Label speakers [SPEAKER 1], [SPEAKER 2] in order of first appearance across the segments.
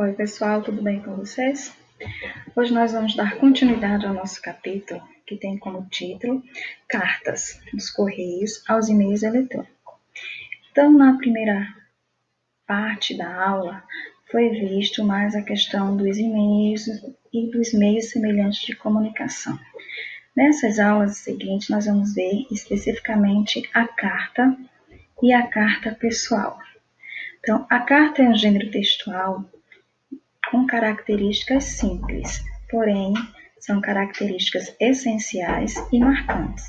[SPEAKER 1] Oi pessoal, tudo bem com vocês? Hoje nós vamos dar continuidade ao nosso capítulo, que tem como título Cartas dos Correios aos e-mails eletrônicos. Então, na primeira parte da aula, foi visto mais a questão dos e-mails e dos meios semelhantes de comunicação. Nessas aulas seguintes, nós vamos ver especificamente a carta e a carta pessoal. Então, a carta é um gênero textual com características simples, porém, são características essenciais e marcantes.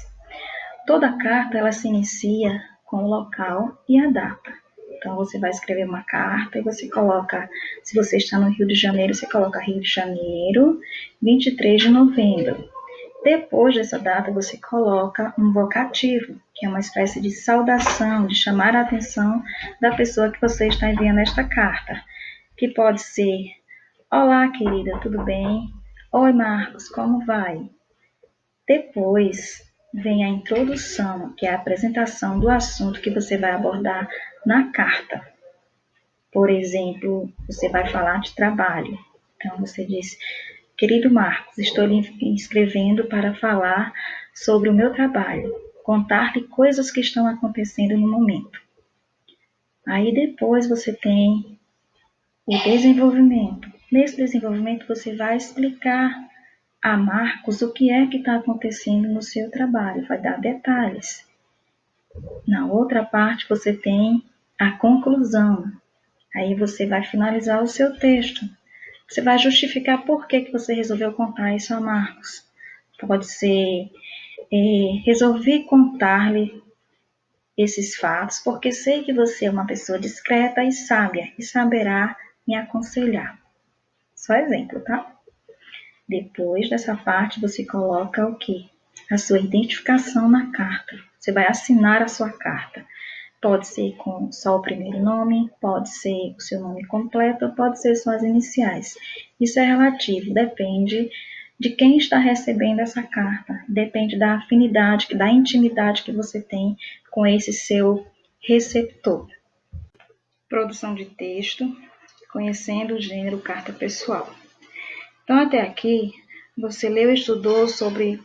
[SPEAKER 1] Toda carta ela se inicia com o local e a data. Então, você vai escrever uma carta e você coloca, se você está no Rio de Janeiro, você coloca Rio de Janeiro, 23 de novembro. Depois dessa data, você coloca um vocativo, que é uma espécie de saudação, de chamar a atenção da pessoa que você está enviando esta carta, que pode ser: olá, querida, tudo bem? Oi, Marcos, como vai? Depois vem a introdução, que é a apresentação do assunto que você vai abordar na carta. Por exemplo, você vai falar de trabalho. Então, você diz: querido Marcos, estou lhe escrevendo para falar sobre o meu trabalho, contar-lhe coisas que estão acontecendo no momento. Aí depois você tem o desenvolvimento. Nesse desenvolvimento você vai explicar a Marcos o que é que está acontecendo no seu trabalho, vai dar detalhes. Na outra parte você tem a conclusão. Aí você vai finalizar o seu texto. Você vai justificar por que você resolveu contar isso a Marcos. Pode ser: resolvi contar-lhe esses fatos porque sei que você é uma pessoa discreta e sábia e saberá me aconselhar. Só exemplo, tá? Depois dessa parte você coloca o quê? A sua identificação na carta. Você vai assinar a sua carta. Pode ser com só o primeiro nome, pode ser o seu nome completo, pode ser suas iniciais. Isso é relativo, depende de quem está recebendo essa carta, depende da afinidade, da intimidade que você tem com esse seu receptor. Produção de texto, conhecendo o gênero carta pessoal. Então, até aqui, você leu e estudou sobre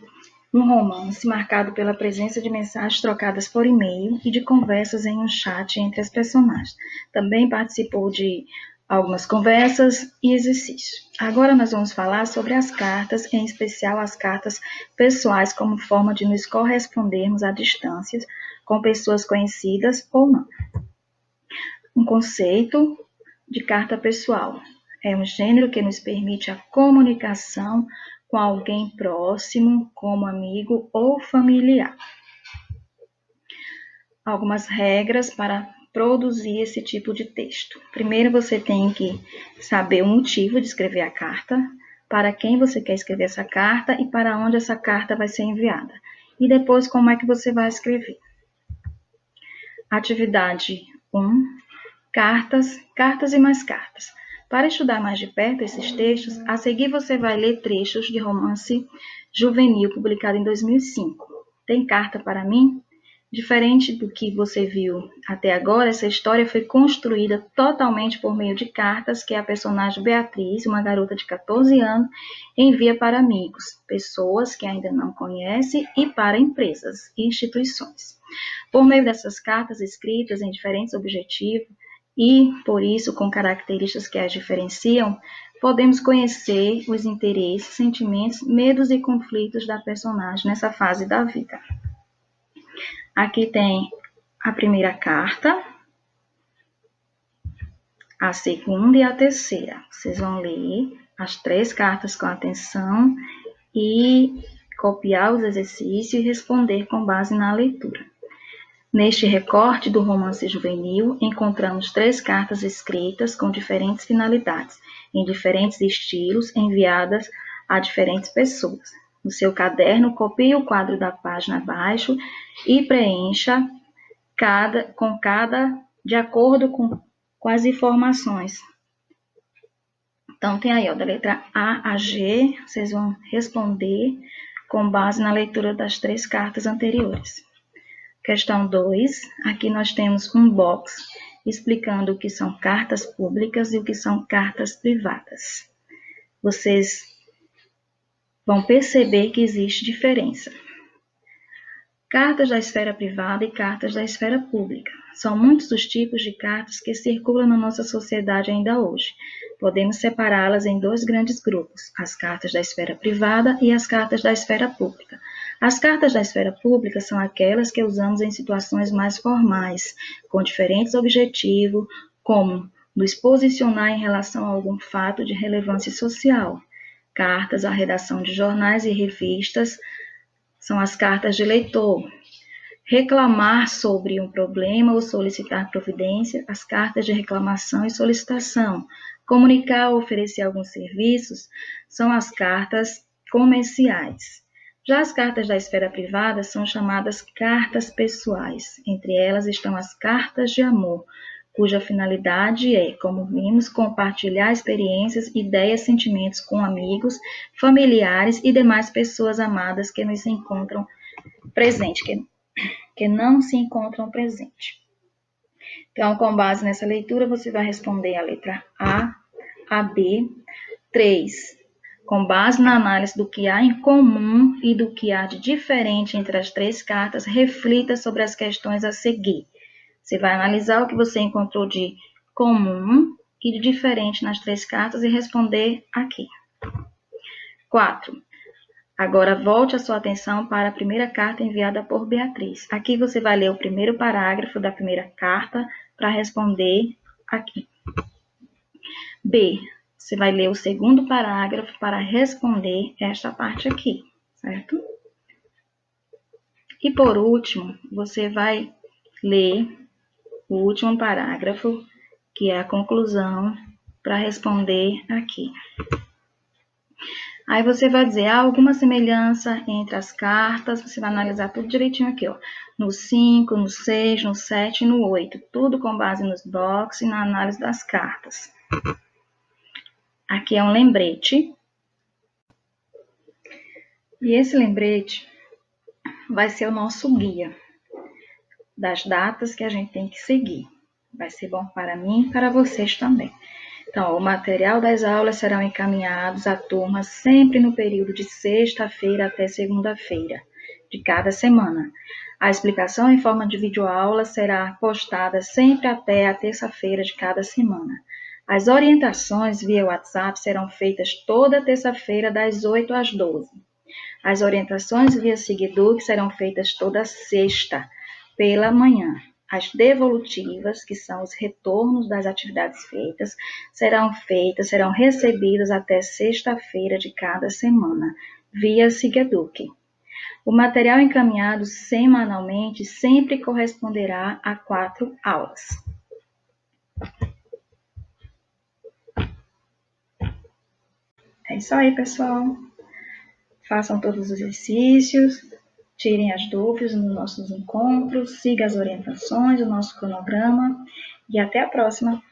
[SPEAKER 1] um romance marcado pela presença de mensagens trocadas por e-mail e de conversas em um chat entre as personagens. Também participou de algumas conversas e exercícios. Agora nós vamos falar sobre as cartas, em especial as cartas pessoais, como forma de nos correspondermos à distância com pessoas conhecidas ou não. Um conceito de carta pessoal. É um gênero que nos permite a comunicação com alguém próximo, como amigo ou familiar. Algumas regras para produzir esse tipo de texto. Primeiro, você tem que saber o motivo de escrever a carta, para quem você quer escrever essa carta e para onde essa carta vai ser enviada. E depois, como é que você vai escrever. Atividade 1. Cartas e mais cartas. Para estudar mais de perto esses textos, a seguir você vai ler trechos de romance juvenil publicado em 2005. Tem carta para mim? Diferente do que você viu até agora, essa história foi construída totalmente por meio de cartas que a personagem Beatriz, uma garota de 14 anos, envia para amigos, pessoas que ainda não conhece e para empresas e instituições. Por meio dessas cartas escritas em diferentes objetivos, e, por isso, com características que as diferenciam, podemos conhecer os interesses, sentimentos, medos e conflitos da personagem nessa fase da vida. Aqui tem a primeira carta, a segunda e a terceira. Vocês vão ler as 3 cartas com atenção e copiar os exercícios e responder com base na leitura. Neste recorte do romance juvenil, encontramos 3 cartas escritas com diferentes finalidades, em diferentes estilos, enviadas a diferentes pessoas. No seu caderno, copie o quadro da página abaixo e preencha de acordo com as informações. Então, tem aí, da letra A a G, vocês vão responder com base na leitura das 3 cartas anteriores. Questão 2, aqui nós temos um box explicando o que são cartas públicas e o que são cartas privadas. Vocês vão perceber que existe diferença. Cartas da esfera privada e cartas da esfera pública. São muitos os tipos de cartas que circulam na nossa sociedade ainda hoje. Podemos separá-las em dois grandes grupos, as cartas da esfera privada e as cartas da esfera pública. As cartas da esfera pública são aquelas que usamos em situações mais formais, com diferentes objetivos, como nos posicionar em relação a algum fato de relevância social. Cartas à redação de jornais e revistas são as cartas de leitor. Reclamar sobre um problema ou solicitar providência, as cartas de reclamação e solicitação. Comunicar ou oferecer alguns serviços são as cartas comerciais. Já as cartas da esfera privada são chamadas cartas pessoais. Entre elas estão as cartas de amor, cuja finalidade é, como vimos, compartilhar experiências, ideias, sentimentos com amigos, familiares e demais pessoas amadas que nos encontram presentes, que não se encontram presentes. Então, com base nessa leitura, você vai responder a letra A, B, 3. Com base na análise do que há em comum e do que há de diferente entre as três cartas, reflita sobre as questões a seguir. Você vai analisar o que você encontrou de comum e de diferente nas três cartas e responder aqui. 4. Agora, volte a sua atenção para a primeira carta enviada por Beatriz. Aqui você vai ler o primeiro parágrafo da primeira carta para responder aqui. B. Você vai ler o segundo parágrafo para responder esta parte aqui, certo? E por último, você vai ler o último parágrafo, que é a conclusão, para responder aqui. Aí você vai dizer, há alguma semelhança entre as cartas, você vai analisar tudo direitinho aqui, ó. No 5, no 6, no 7 e no 8. Tudo com base nos blocos e na análise das cartas. Aqui é um lembrete. E esse lembrete vai ser o nosso guia das datas que a gente tem que seguir. Vai ser bom para mim e para vocês também. Então, o material das aulas serão encaminhados à turma sempre no período de sexta-feira até segunda-feira de cada semana. A explicação em forma de videoaula será postada sempre até a terça-feira de cada semana. As orientações via WhatsApp serão feitas toda terça-feira das 8 às 12. As orientações via Seguiduc serão feitas toda sexta pela manhã. As devolutivas, que são os retornos das atividades feitas, serão recebidas até sexta-feira de cada semana, via Seguiduc. O material encaminhado semanalmente sempre corresponderá a 4 aulas. É isso aí, pessoal. Façam todos os exercícios, tirem as dúvidas nos nossos encontros, sigam as orientações, o nosso cronograma e até a próxima.